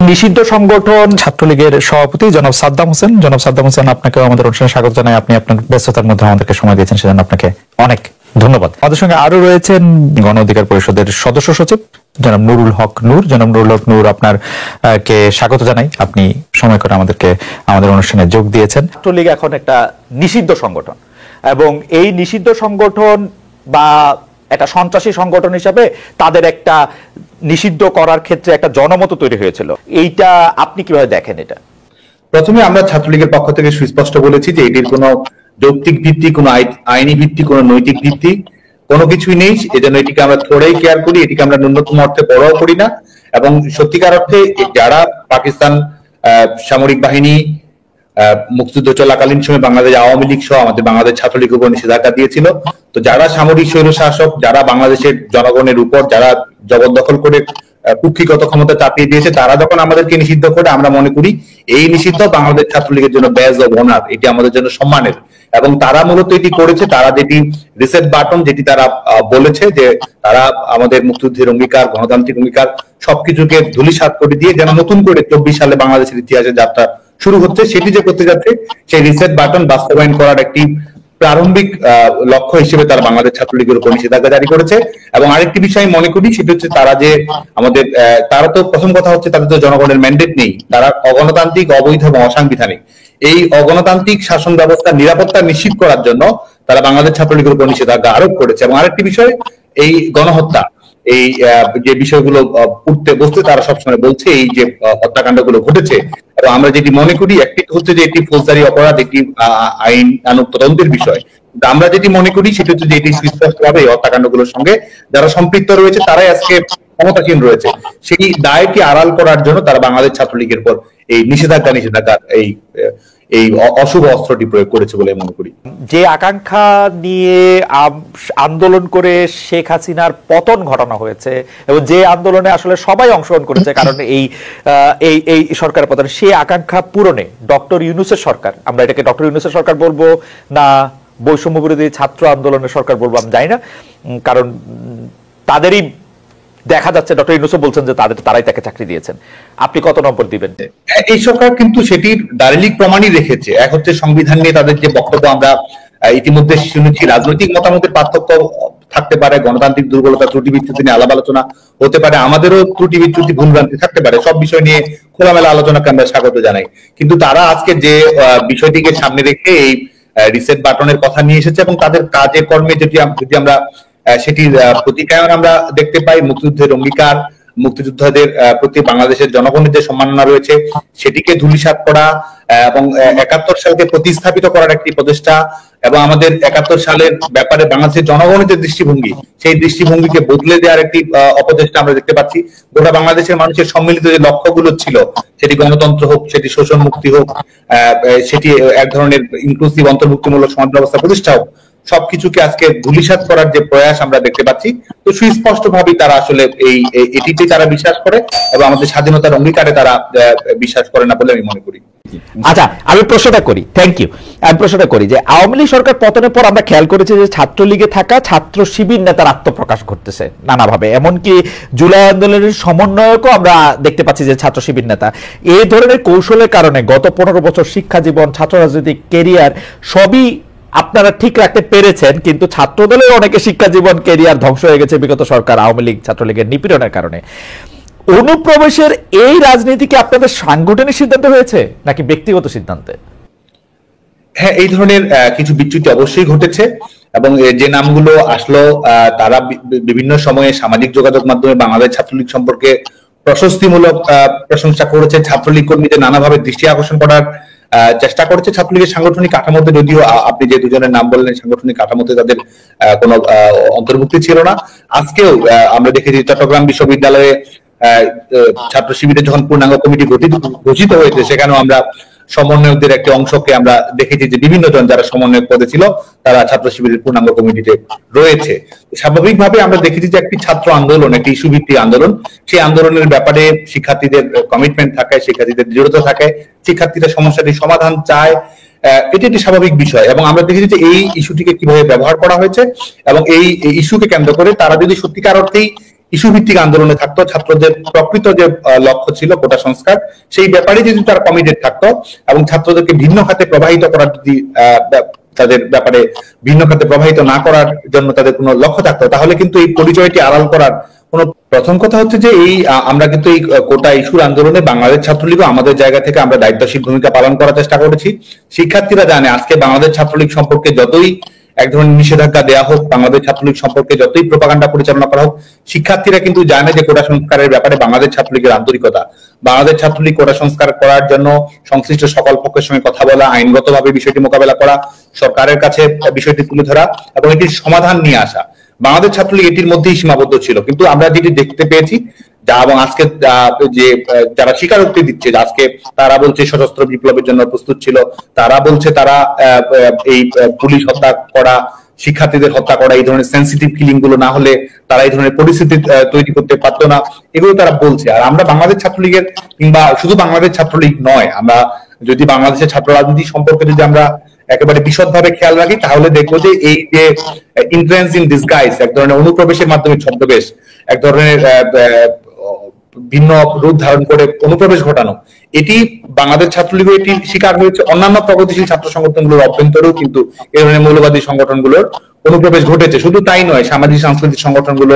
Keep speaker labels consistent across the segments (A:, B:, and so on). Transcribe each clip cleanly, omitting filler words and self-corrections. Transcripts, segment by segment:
A: নিষিদ্ধ সংগঠন ছাত্রলীগের সভাপতি জনাব সাদ্দাম হোসেন। জনাব সাদ্দাম হোসেন, আপনাকে আমাদের অনুষ্ঠানে স্বাগত জানাই। আপনি আপনার ব্যস্ততার মধ্যে আমাদেরকে সময় দিয়েছেন, সেজন্য আপনাকে অনেক ধন্যবাদ। আমাদের সঙ্গে আরো রয়েছেন গণ অধিকার পরিষদের সদস্য সচিব জনাব নুরুল হক নূর। জনাব নুরুল হক নূর, আপনার কে স্বাগত জানাই। আপনি সময় করে আমাদের অনুষ্ঠানে যোগ দিয়েছেন। ছাত্রলীগ এখন একটা নিষিদ্ধ সংগঠন এবং এই নিষিদ্ধ সংগঠন বা একটা সন্ত্রাসী সংগঠন হিসাবে তাদের একটা নিষিদ্ধ করার ক্ষেত্রে একটা জনমত তৈরি হয়েছিল। এইটা আপনি কিভাবে দেখেন? এটা
B: প্রথমে আমরা ছাত্রলীগের পক্ষ থেকে সুস্পষ্ট বলেছি যে এটির কোনো যৌক্তিক ভিত্তি, কোনো আইনি ভিত্তি, কোনো নৈতিক ভিত্তি কোনো কিছুই নেই। এজন্য এটিকে আমরা থোড়াই কেয়ার করি, এটিকে আমরা ন্যূনতম অর্থে বড়ও করি না। এবং সত্যিকার অর্থে যারা পাকিস্তান সামরিক বাহিনী মুক্তিযুদ্ধ চলাকালীন সময় বাংলাদেশ আওয়ামী লীগ সহ আমাদের বাংলাদেশ ছাত্রলীগের উপর নিষেধাজ্ঞা দিয়েছিল, তো যারা সামরিক স্বৈরশাসক, যারা বাংলাদেশের জনগণের উপর যারা জবরদখল করে কুক্ষিগত ক্ষমতা চাপিয়ে দিয়েছে, তারা যখন আমাদেরকে নিষিদ্ধ করে, আমরা মনে করি এই নিষিদ্ধ বাংলাদেশ ছাত্রলীগের জন্য ব্যাজ অব অনার, এটি আমাদের জন্য সম্মানের। এবং তারা মূলত এটি করেছে, তারা যেটি রিসেট বাটন, যেটি তারা বলেছে যে তারা আমাদের মুক্তিযুদ্ধের অঙ্গীকার, গণতান্ত্রিক অঙ্গীকার সবকিছুকে ধূলিসাৎ করে দিয়ে যেন নতুন করে 24 সালে বাংলাদেশের ইতিহাসে যাত্রা শুরু হচ্ছে, সেটি যে করতে যাচ্ছে, সেই রিসেট বাটন বাস্তবায়ন করার একটি প্রারম্ভিক লক্ষ্য হিসেবে তারা বাংলাদেশ ছাত্রলীগের উপর নিষেধাজ্ঞা জারি করেছে। এবং আরেকটি বিষয় মনে করি, সেটা হচ্ছে তারা যে আমাদের তারা তো প্রথম কথা হচ্ছে তাদের তো জনগণের ম্যান্ডেট নেই, তারা অগণতান্ত্রিক, অবৈধ এবং অসাংবিধানিক। এই অগণতান্ত্রিক শাসন ব্যবস্থার নিরাপত্তা নিশ্চিত করার জন্য তারা বাংলাদেশ ছাত্রলীগের উপর নিষেধাজ্ঞা আরোপ করেছে। এবং আরেকটি বিষয়, এই গণহত্যা, এই যে বিষয়গুলো উঠতে বসতে তারা সবসময় বলছে এই যে হত্যাকাণ্ডগুলো ঘটেছে, এবং আমরা যেটি মনে করি, একটি হচ্ছে যে এটি ফৌজদারি অপরাধ, একটি আইন তদন্তের বিষয়। আমরা যেটি মনে করি সেটা হচ্ছে যে এটি সুস্পষ্টভাবে এই হত্যাকাণ্ডগুলোর সঙ্গে যারা সম্পৃক্ত রয়েছে তারাই আজকে ক্ষমতাসীন রয়েছে, সেই দায়কে আড়াল করার জন্য তারা বাংলাদেশ ছাত্রলীগের পর এই নিষেধাজ্ঞা এই অশুভ অস্ত্রটি প্রয়োগ করেছে বলে মনে করি।
A: যে আকাঙ্ক্ষা নিয়ে আন্দোলন করে শেখ হাসিনার পতন ঘটানো হয়েছে এবং যে আন্দোলনে আসলে সবাই অংশগ্রহণ করেছে, কারণ এই সরকারের পতন, সেই আকাঙ্ক্ষা পূরণে ডক্টর ইউনূসের সরকার, আমরা এটাকে ডক্টর ইউনূসের সরকার বলবো না বৈষম্য বিরোধী ছাত্র আন্দোলনের সরকার বলবো আমি জানি না, কারণ তাদেরই দেখা যাচ্ছে, ডক্টর ইউনূসও বলছেন যে তারাই তাকে চাকরি দিয়েছেন। আপনি কত নম্বর দিবেন?
B: এই সরকার কিন্তু সেটির দালিলিক প্রমাণই রেখেছে। এক হচ্ছে সংবিধান নিয়ে তাদের যে বক্তব্য, আমরা ইতিমধ্যে শুনেছি, রাজনৈতিক মতামতের পার্থক্য থাকতে পারে, গণতান্ত্রিক দুর্বলতা ত্রুটি বিচ্যুতি নিয়ে আলাপ আলোচনা হতে পারে, আমাদেরও ত্রুটি বিচ্যুতি ভুলভ্রান্তি থাকতে পারে, সব বিষয় নিয়ে খোলামেলা আলোচনাকে আমরা স্বাগত জানাই। কিন্তু তারা আজকে যে বিষয়টিকে সামনে রেখে এই রিসেট বাটনের কথা নিয়ে এসেছে এবং তাদের কাজে কর্মে যদি আমরা সেটির প্রতিকায়ন আমরা দেখতে পাই, মুক্তিযুদ্ধের অঙ্গীকার, মুক্তিযোদ্ধাদের প্রতি বাংলাদেশের জনগণের যে সম্মাননা রয়েছে সেটিকে ধূলিসাৎ করা এবং 71 সালকে প্রতিস্থাপিত করার একটি প্রচেষ্টা, এবং আমাদের 71 সালের ব্যাপারে বাংলাদেশের জনগণের যে দৃষ্টিভঙ্গি, সেই দৃষ্টিভঙ্গিকে বদলে দেওয়ার একটি অপচেষ্টা আমরা দেখতে পাচ্ছি। গোটা বাংলাদেশের মানুষের সম্মিলিত যে লক্ষ্যগুলো ছিল, সেটি গণতন্ত্র হোক, সেটি শোষণ মুক্তি হোক, সেটি এক ধরনের ইনক্লুসিভ অন্তর্ভুক্তিমূলক সমাজ ব্যবস্থা প্রতিষ্ঠা হোক, সবকিছুকে আজকে ধূলিসাৎ করার যে প্রয়াস আমরা দেখতে পাচ্ছি। তো সুস্পষ্ট ভাবেই তারা আসলে এটিতে তারা বিশ্বাস করে এবং আমাদের স্বাধীনতার অঙ্গীকারে তারা বিশ্বাস করে না বলে আমি মনে করি।
A: আচ্ছা, আমি প্রশ্নটা করি, থ্যাংক ইউ। আমি প্রশ্নটা করি যে আওয়ামী লীগ সরকার পতনের পর আমরা খেয়াল করেছি যে ছাত্রলীগে থাকা ছাত্র শিবির নেতার আত্মপ্রকাশ ঘটতেছে নানাভাবে, এমনকি জুলাই আন্দোলনের সমন্বয়কও আমরা দেখতে পাচ্ছি যে ছাত্র শিবির নেতা। এই ধরনের কৌশলের কারণে গত 15 বছর শিক্ষা জীবন, ছাত্র রাজনৈতিক কেরিয়ার সবই আপনারা ঠিক রাখতে পেরেছেন, কিন্তু ছাত্রদলের অনেকে শিক্ষা জীবন, কেরিয়ার ধ্বংস হয়ে গেছে বিগত সরকার আওয়ামী লীগ ছাত্রলীগের নিপীড়নের কারণে। অনুপ্রবেশের এই রাজনীতি কি আপনাদের সাংগঠনিক সিদ্ধান্ত হয়েছে নাকি ব্যক্তিগত সিদ্ধান্তে?
B: হ্যাঁ, এই ধরনের কিছু বিচ্যুতি অবশ্যই ঘটেছে এবং যে নামগুলো আসলো তারা বিভিন্ন সময়ে সামাজিক যোগাযোগ মাধ্যমে বাংলাদেশ ছাত্রলীগ সম্পর্কে প্রশস্তিমূলক প্রশংসা করেছে, ছাত্রলীগ কর্মীদের নানাভাবে দৃষ্টি আকর্ষণ করার চেষ্টা করেছে। ছাত্রলীগের সাংগঠনিক কাঠামোতে, যদিও আপনি যে দুজনের নাম বললেন, সাংগঠনিক কাঠামোতে তাদের কোনো অন্তর্ভুক্তি ছিল না। আজকেও আমরা দেখেছি চট্টগ্রাম বিশ্ববিদ্যালয়ে ছাত্র শিবিরের যখন পূর্ণাঙ্গ কমিটি ঘোষিত হয়েছে, সেখানেও আমরা সমন্বয়কদের একটি অংশকে আমরা দেখেছি যে বিভিন্ন জন যারা সমন্বয়ক পদে ছিল তারা ছাত্র শিবিরের পূর্ণাঙ্গ কমিটিতে রয়েছে। স্বাভাবিকভাবে আমরা দেখেছি যে একটি ছাত্র আন্দোলন, একটি ইস্যু ভিত্তিক আন্দোলন, সেই আন্দোলনের ব্যাপারে শিক্ষার্থীদের কমিটমেন্ট থাকে, শিক্ষার্থীদের দৃঢ়তা থাকে, শিক্ষার্থীরা সমস্যাটির সমাধান চায়, এটি একটি স্বাভাবিক বিষয়। এবং আমরা দেখেছি যে এই ইস্যুটিকে কিভাবে ব্যবহার করা হয়েছে এবং এই ইস্যুকে কেন্দ্র করে তারা যদি সত্যিকার অর্থেই ইস্যু ভিত্তিক আন্দোলনে থাকতো, ছাত্রদের প্রকৃত যে লক্ষ্য ছিল কোটা সংস্কার, সেই ব্যাপারে যদি তারা কমিটেড থাকতো এবং ছাত্রদেরকে ভিন্ন খাতে প্রবাহিত করার যদি তাদের ব্যাপারে ভিন্ন খাতে প্রবাহিত না করার জন্য তাদের কোনো লক্ষ্য থাকতো, তাহলে কিন্তু এই পরিচয়টি আড়াল করার কোন। প্রথম কথা হচ্ছে যে এই আমরা কিন্তু এই কোটা ইস্যুর আন্দোলনে বাংলাদেশ ছাত্রলীগও আমাদের জায়গা থেকে আমরা দায়িত্বশীল ভূমিকা পালন করার চেষ্টা করেছি। শিক্ষার্থীরা জানে আজকে বাংলাদেশ ছাত্রলীগ সম্পর্কে যতই এক ধরনের নিষেধাজ্ঞা দেওয়া হোক, বাংলাদেশ ছাত্রলীগ সম্পর্কে যতই প্রোপাগান্ডা পরিচালনা করা হোক, শিক্ষার্থীরা কিন্তু জানে যে কোটা সংস্কারের ব্যাপারে বাংলাদেশ ছাত্রলীগের আন্তরিকতা। বাংলাদেশ ছাত্রলীগ কোটা সংস্কার করার জন্য সংশ্লিষ্ট সকল পক্ষের সঙ্গে কথা বলা, আইনগতভাবে বিষয়টি মোকাবেলা করা, সরকারের কাছে বিষয়টি তুলে ধরা এবং এটির সমাধান নিয়ে আসা। বাংলাদেশ ছাত্রলীগ এটির মধ্যেই সীমাবদ্ধ ছিল, কিন্তু আমরা যেটি দেখতে পেয়েছি এবং আজকে যে যারা স্বীকারোক্তি দিচ্ছে যে আজকে তারা বলছে সশস্ত্র বিপ্লবের জন্য প্রস্তুত ছিল, তারা বলছে তারা এই পুলিশ হত্যা করা, শিক্ষার্থীদের হত্যা করা, এই ধরনের সেন্সিটিভ কিলিং গুলো না হলে তারা এই ধরনের পরিস্থিতি তৈরি করতে পারতো না, এগুলো তারা বলছে। আর আমরা বাংলাদেশ ছাত্রলীগের, কিংবা শুধু বাংলাদেশ ছাত্রলীগ নয়, আমরা যদি বাংলাদেশের ছাত্র রাজনীতি সম্পর্কে যদি আমরা একেবারে বিশদভাবে খেয়াল রাখি, তাহলে দেখবো যে এই যে ইনফ্লুয়েন্স ইন ডিসগাইজ, এক ধরনের অনুপ্রবেশের মাধ্যমে ছদ্মবেশ, এক ধরনের ভিন্ন রূপ ধারণ করে অনুপ্রবেশ ঘটানো, এটি বাংলাদেশ ছাত্রলীগ এটি শিকার হয়েছে। অন্যান্য প্রগতিশীল ছাত্র সংগঠনগুলোর অভ্যন্তরেও কিন্তু এই ধরনের মৌলবাদী সংগঠনগুলোর অনুপ্রবেশ ঘটেছে। শুধু তাই নয়, সামাজিক সাংস্কৃতিক সংগঠনগুলো,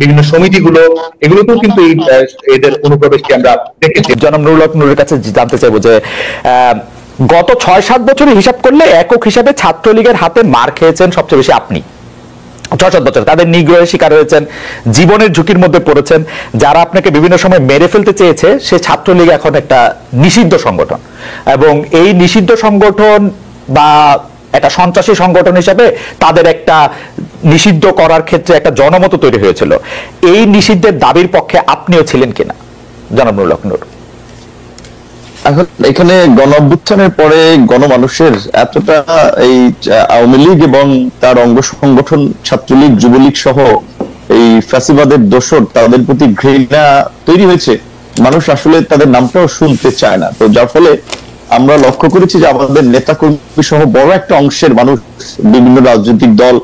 B: বিভিন্ন সমিতিগুলো, এগুলোতেও কিন্তু এদের অনুপ্রবেশকে আমরা দেখেছি।
A: জনাব নুরুল হক নূরের কাছে জানতে চাইবো যে গত 6-7 বছরের হিসাব করলে একক হিসাবে ছাত্রলীগের হাতে মার খেয়েছেন সবচেয়ে বেশি আপনি। 6-7 বছর তাদের নিগ্রহের শিকার হয়েছেন, জীবনের ঝুঁকির মধ্যে পড়েছেন। যারা আপনাকে বিভিন্ন সময় মেরে ফেলতে চেয়েছে, সে ছাত্রলীগ এখন একটা নিষিদ্ধ সংগঠন, এবং এই নিষিদ্ধ সংগঠন বা একটা সন্ত্রাসী সংগঠন হিসাবে তাদের একটা নিষিদ্ধ করার ক্ষেত্রে একটা জনমত তৈরি হয়েছিল। এই নিষিদ্ধের দাবির পক্ষে আপনিও ছিলেন কিনা জনাব নুরুল হক নূর?
C: এখন এখানে গণ অভ্যুত্থানের পরে গণমানুষের এতটা এই আওয়ামী লীগ এবং তার অঙ্গ সংগঠন ছাত্রলীগ, যুবলীগ সহ এই ফ্যাসিবাদের দোসর, তাদের প্রতি ঘৃণা তৈরি হয়েছে, মানুষ আসলে তাদের নামটাও শুনতে চায় না। তো যার ফলে আমরা লক্ষ্য করেছি যে আমাদের নেতা কর্মী সহ বড় একটা অংশের মানুষ, বিভিন্ন রাজনৈতিক দল,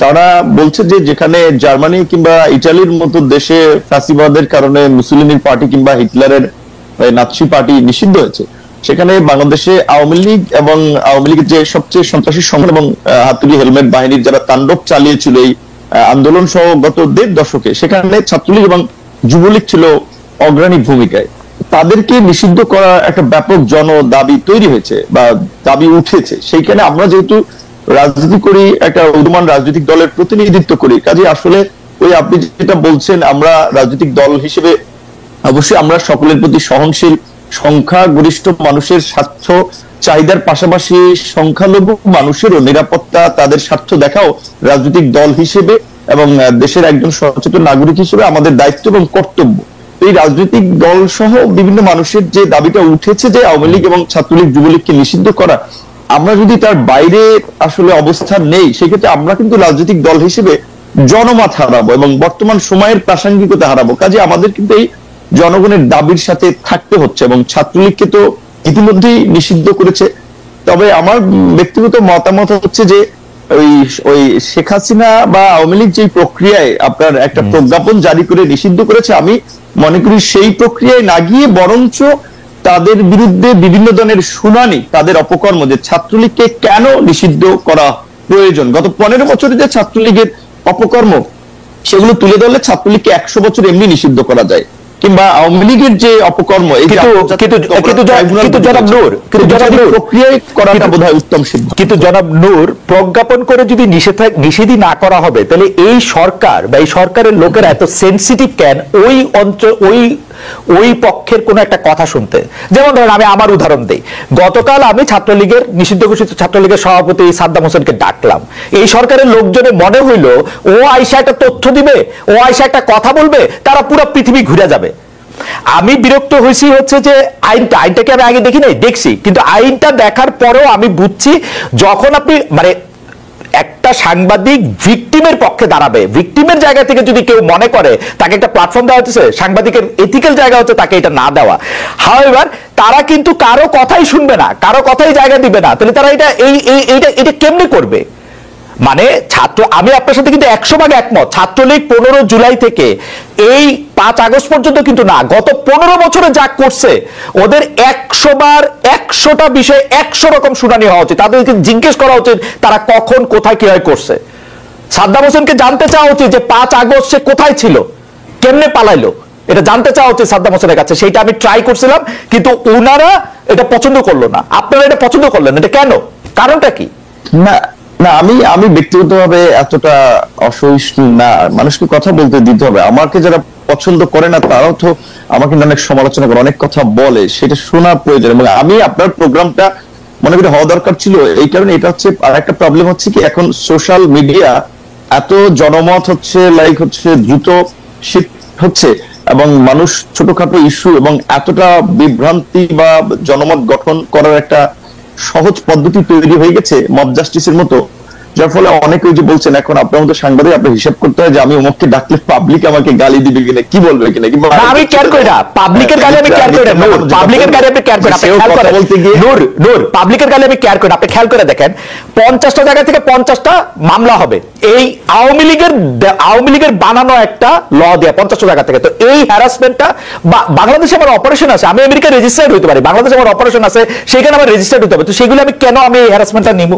C: তারা বলছে যে যেখানে জার্মানি কিংবা ইটালির মতো দেশে ফ্যাসিবাদের কারণে মুসলিমের পার্টি কিংবা হিটলারের নাৎসি পার্টি নিষিদ্ধ হয়েছে, সেখানে বাংলাদেশে আওয়ামী লীগ এবং আওয়ামী লীগের যে সবচেয়ে সন্ত্রাসী সংগঠন এবং হাতুড়ি হেলমেট বাহিনীর যারা তাণ্ডব চালিয়েছিল এই আন্দোলন সহ গত 1.5 দশকে, সেখানে ছাত্রলীগ এবং যুবলীগ ছিল অগ্রণী ভূমিকায়। তাদেরকে নিষিদ্ধ করা একটা ব্যাপক জন দাবি তৈরি হয়েছে বা দাবি উঠেছে। সেইখানে আমরা যেহেতু রাজনীতি করি, একটা উদীয়মান রাজনৈতিক দলের প্রতিনিধিত্ব করি, কাজে আসলে ওই আপনি যেটা বলছেন, আমরা রাজনৈতিক দল হিসেবে অবশ্যই আমরা সকলের প্রতি সহনশীল, সংখ্যাগরিষ্ঠ মানুষের স্বার্থ চাহিদার পাশাপাশি সংখ্যালঘু মানুষেরও নিরাপত্তা, তাদের স্বার্থ দেখাও রাজনৈতিক দল হিসেবে এবং দেশের একজন সচেতন নাগরিক হিসেবে আমাদের দায়িত্ব এবং কর্তব্য। এই রাজনৈতিক দল সহ বিভিন্ন মানুষের যে দাবিটা উঠেছে যে আওয়ামী লীগ এবং ছাত্রলীগ, যুবলীগকে নিষিদ্ধ করা, আমরা যদি তার বাইরে আসলে অবস্থান নেই, সেক্ষেত্রে আমরা কিন্তু রাজনৈতিক দল হিসেবে জনমত হারাবো এবং বর্তমান সময়ের প্রাসঙ্গিকতা হারাবো। কাজে আমাদের কিন্তু এই জনগণের দাবির সাথে থাকতে হচ্ছে এবং ছাত্রলীগকে তো ইতিমধ্যেই নিষিদ্ধ করেছে। তবে আমার ব্যক্তিগত মতামত হচ্ছে যে ওই শেখ হাসিনা বা আওয়ামী লীগ যে প্রক্রিয়ায় আপনার একটা প্রজ্ঞাপন জারি করে নিষিদ্ধ করেছে, আমি মনে করি সেই প্রক্রিয়ায় না গিয়ে বরঞ্চ তাদের বিরুদ্ধে বিভিন্ন ধরনের শুনানি, তাদের অপকর্ম, যে ছাত্রলীগকে কেন নিষিদ্ধ করা প্রয়োজন, গত 15 বছরে যে ছাত্রলীগের অপকর্ম, সেগুলো তুলে ধরলে ছাত্রলীগকে 100 বছর এমনি নিষিদ্ধ করা যায়। কিংবা আওয়ামী লীগের যে অপকর্ম,
A: কিন্তু জনাব নূর, প্রজ্ঞাপন করে যদি নিষেধই না করা হবে, তাহলে এই সরকার বা এই সরকারের লোকেরা এত সেন্সিটিভ কেন ওই অঞ্চল, ওই পক্ষের কোন একটা কথা শুনতে? যেমন ধরেন, আমি আমার উদাহরণ দিই। গতকাল আমি ছাত্রলীগের, নিষিদ্ধ ঘোষিত ছাত্রলীগের সভাপতি সাদ্দাম হোসেনকে ডাকলাম। এই সরকারের লোকজনের মনে হইল ও আয়সা একটা তথ্য দিবে, ও আয়সা একটা কথা বলবে, তারা পুরো পৃথিবী ঘুরে যাবে। আমি বিরক্ত হয়েছি হচ্ছে যে আইনটাকে আমি আগে দেখি নাই, দেখছি, কিন্তু আইনটা দেখার পরেও আমি বুঝছি, যখন আপনি মানে একটা সাংবাদিক ভিকটিমের পক্ষে দাঁড়াবে, ভিকটিমের জায়গা থেকে যদি কেউ মনে করে তাকে একটা প্ল্যাটফর্ম দেওয়া হচ্ছে, সাংবাদিকের এথিক্যাল জায়গা হচ্ছে তাকে এটা না দেওয়া। হাউএভার তারা কিন্তু কারো কথাই শুনবে না, কারো কথাই জায়গা দিবে না, তাহলে তারা এটা কেমনে করবে? মানে আমি আপনার সাথে কিন্তু 100% একমত। ছাত্রলীগ 15 জুলাই থেকে এই 5 আগস্ট পর্যন্ত কিন্তু না, গত 15 বছরে যা করছে ওদের 100 বার 100টা বিষয়ে 100 রকম শুনানি হওয়া উচিত, তাদেরকে জিজ্ঞেস করা উচিত তারা কখন কোথায় কিভাবে করছে। সাদ্দাম হোসেনকে জানতে চাওয়া উচিত যে 5 আগস্ট সে কোথায় ছিল, কেমনে পালাইলো, এটা জানতে চাওয়া উচিত সাদ্দাম হোসেনের কাছে। সেইটা আমি ট্রাই করছিলাম, কিন্তু ওনারা এটা পছন্দ করলো না। আপনারা এটা পছন্দ করলেন, এটা কেন, কারণটা কি?
C: না না, আমি ব্যক্তিগতভাবে এতটা অসহিষ্ণু না, মানুষকে কথা বলতে দিতে হবে। আমাকে যারা পছন্দ করে না তারাও তো আমাকে অনেক সমালোচনা করে, অনেক কথা বলে, সেটা শোনা প্রয়োজন। এবং আমি আপনার প্রোগ্রামটা মনে করি হওয়া দরকার ছিল এই কারণে। এটা হচ্ছে আর একটা প্রবলেম হচ্ছে কি, এখন সোশ্যাল মিডিয়া এত জনমত হচ্ছে, লাইক হচ্ছে, দ্রুত শিফট হচ্ছে, এবং মানুষ ছোটখাটো ইস্যু এবং এতটা বিভ্রান্তি বা জনমত গঠন করার একটা সহজ পদ্ধতি তৈরি হয়ে গেছে মব জাস্টিসের মতো, যার ফলে অনেকে ওই যে বলছেন এখন আপনার মতো সাংবাদিক আপনার হিসাব করতে হয় যে আমি অমুককে ডাকলে পাবলিক আমাকে গালি দিবে কিনা, কি বলবে কিনা, কিংবা
A: আমি কেয়ার করি না পাবলিকের গালি, আমি কেয়ার করি না নূর, পাবলিকের গালি আপনি কেয়ার করেন, আপনি খেয়াল করেন নূর পাবলিকের গালি আমি কেয়ার করি না। আপনি খেয়াল করে দেখেন 50টা জায়গা থেকে 50টা মামলা হবে এই আওয়ামী লীগের বানানো একটা ল দেয়া 50টা জায়গা থেকে। তো এই হ্যারাসমেন্টটা বাংলাদেশে আমার অপারেশন আছে, আমি আমেরিকা রেজিস্টার্ড হইতে পারি, বাংলাদেশে আমার অপারেশন আছে, সেখানে আমার রেজিস্টার্ড হতে হবে, তো সেগুলো আমি কেন আমি এই হ্যারাসমেন্টটা নিব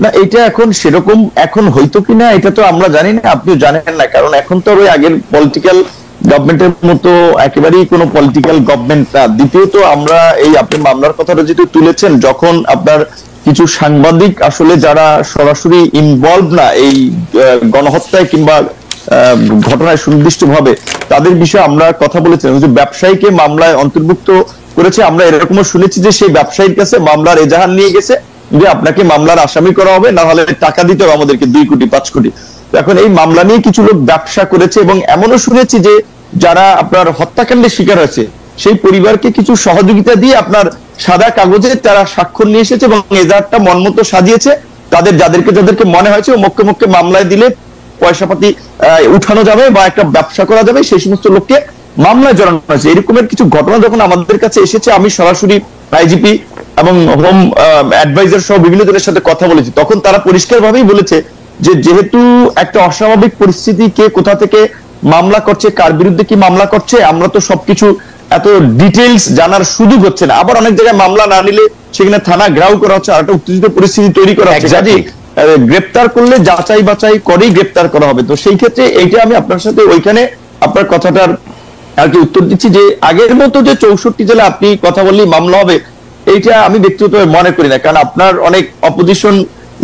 C: না? এটা এখন সেরকম এখন হইতো কিনা এটা তো আমরা জানি না, আপনিও জানেন না, কারণ এখন তো ওই আগের পলিটিক্যাল গভর্নমেন্টের মতো একেবারেই কোনো পলিটিক্যাল গভর্নমেন্ট না। দ্বিতীয়ত আমরা এই আপনি মামলার কথাটা যেহেতু তুলেছেন, যখন আপনার কিছু সাংবাদিক আসলে যারা সরাসরি ইনভলভ না এই গণহত্যায় কিংবা ঘটনায় সুনির্দিষ্টভাবে, তাদের বিষয়ে আমরা কথা বলেছিলাম যে ব্যবসায়ীকে মামলায় অন্তর্ভুক্ত করেছে। আমরা এরকমও শুনেছি যে সেই ব্যবসায়ীর কাছে মামলার এজাহার নিয়ে গেছে যে আপনাকে মামলার আসামি করা হবে, না হলে টাকা দিতে হবে আমাদেরকে 2 কোটি 5 কোটি। এখন এই মামলা নিয়ে কিছু লোক ব্যবসা করেছে, এবং এমনও শুনেছি যে যারা আপনার হত্যাকাণ্ডের শিকার হয়েছে সেই পরিবারকে কিছু সহযোগিতা দিয়ে আপনার সাদা কাগজে তারা স্বাক্ষর নিয়ে এসেছে এবং এজাহারটা মনমতো সাজিয়েছে, যাদেরকে মনে হয়েছে মুখে মামলায় দিলে পয়সাপাতি উঠানো যাবে বা একটা ব্যবসা করা যাবে, সেই সমস্ত লোককে মামলায় জড়ানো হয়েছে। এরকমের কিছু ঘটনা যখন আমাদের কাছে এসেছে, আমি সরাসরি আইজিপি এবং হোম অ্যাডভাইজার সহ বিভিন্ন জনের সাথে কথা বলেছি, তখন তারা পরিষ্কারভাবেই বলেছে যে যেহেতু একটা অস্বাভাবিক পরিস্থিতি, কে কোথা থেকে মামলা করছে, কার বিরুদ্ধে কি মামলা করছে, আমরা তো সবকিছু এত ডিটেইলস জানার সুযোগ হচ্ছে না। আবার অনেক জায়গায় মামলা না নিলে সেখানে থানা ঘেরাও করা হচ্ছে, আর একটা উত্তেজিত পরিস্থিতি তৈরি করা হচ্ছে। গ্রেপ্তার করলে যাচাই বাছাই করেই গ্রেপ্তার করা হবে। তো সেই ক্ষেত্রে এইটা আমি আপনার সাথে ওইখানে আপনার কথাটার আর কি উত্তর দিচ্ছি যে আগের মতো যে 64 জেলা আপনি কথা বললেই মামলা হবে, এইটা আমি ব্যক্তিগতভাবে মনে করি না। কারণ আপনার অনেক অপোজিশন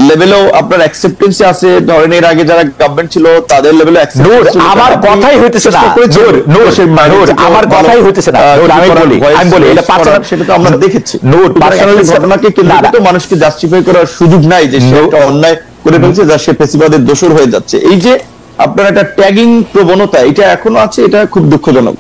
C: লেভেলেও আপনার অ্যাকসেপ্টেন্স আছে, ধরেন এর আগে যারা গভর্নমেন্ট ছিল তাদের লেভেলে
A: আমার কথাই হইতেছে না, আমার কথাই হইতেছে না। আমি বলি এটা
C: সেটা তো আমরা দেখেছি, পার্সোনালি ঘটনাকে কেন্দ্র করে মানুষকে জাস্টিফাই করার সুযোগ নাই যে সে একটা অন্যায় করে ফেলছে যা সে ফেসিবাদের দোষর হয়ে যাচ্ছে। এই যে আপনার একটা ট্যাগিং প্রবণতা এটা এখনো আছে, এটা খুব দুঃখজনক।